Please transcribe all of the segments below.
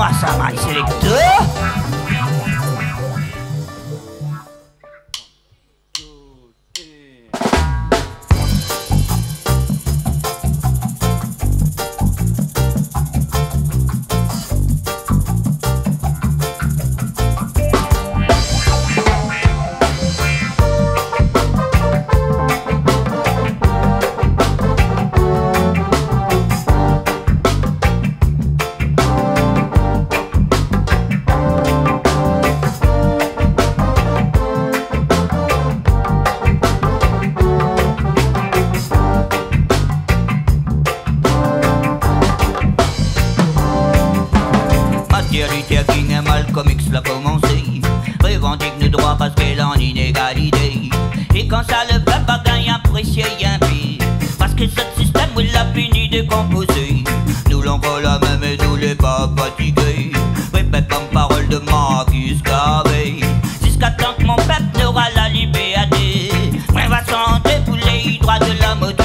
Moi ça my sélecteur. Comics l'a commencé, revendique nos droits parce qu'elle en inégalité. Et quand ça le peuple a gagné apprécié un pire, parce que ce système il l'a fini décomposé. Nous l'envoie la même et nous les pas fatigués. Répète comme parole de Marcus Garvey, jusqu'à temps que mon peuple n'aura la liberté. On va chanter pour les droits de la mode.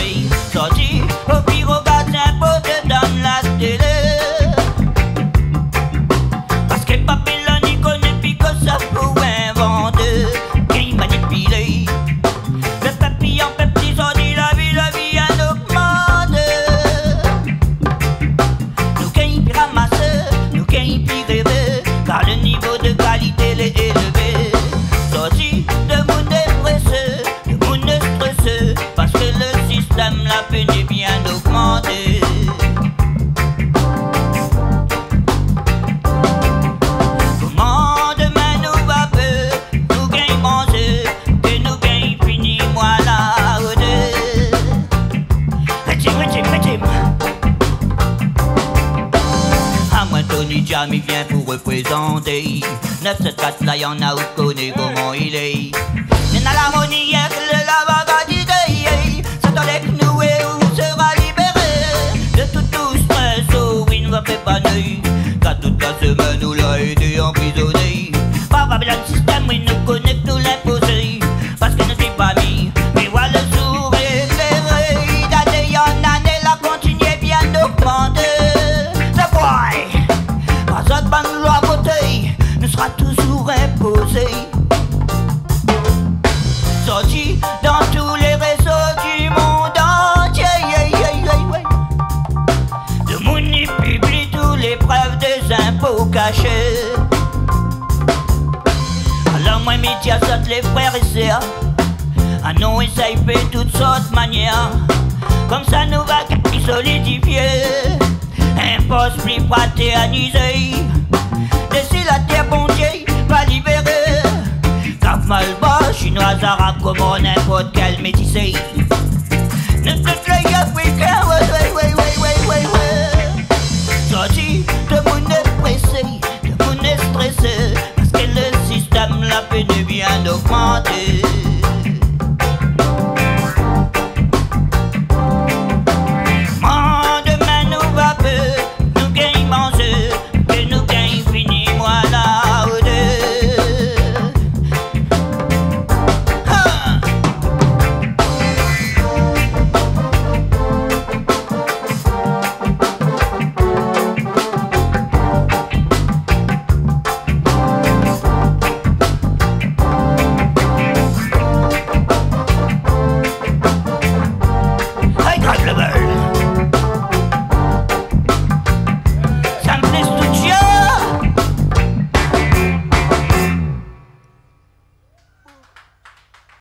Sorti au pire au gaz imposé dans la télé. Ça pour inventer, qui manipule. Le papillon, petit, on dit la vie a augmenté. Nous qui puis ramasser, nous qui puis rêver, car le niveau de qualité l'est élevé. Sorti de mon dépressé, de mon stressé, parce que le système l'a peine bien augmenté. Jamais vient pour représenter 974 là y'en a où connaît comment il est. Y'en a l'harmonie hier le lavage d'idées. C'est avec nous et où sera libéré de tout stress. Oh oui, ne va pas panner, car toute la semaine nous l'a été emprisonné. Par Babylone système, oui, nous connaît nous l'imposer, parce que ne suis pas mis, mais voilà le sourd éclairé. D'année en année, la continué bien d'augmenter. Cette bande loi votée ne sera toujours imposée. Sorti dans tous les réseaux du monde entier. Le monde y publie tous les preuves des impôts cachés. Alors moi médias sortent les frères et sœurs. Ah non, et ça y fait toutes sortes de manières. Comme ça nous va solidifier un poste plus fraternisé. D'ici la terre, bon Dieu, va libérer. Cap Malba, chinois, arabe, comme n'importe quel métissé. Ne te plaît africain, ouais. Sorti de mon pressé, de mon stressé, parce que le système l'a peine bien augmenté.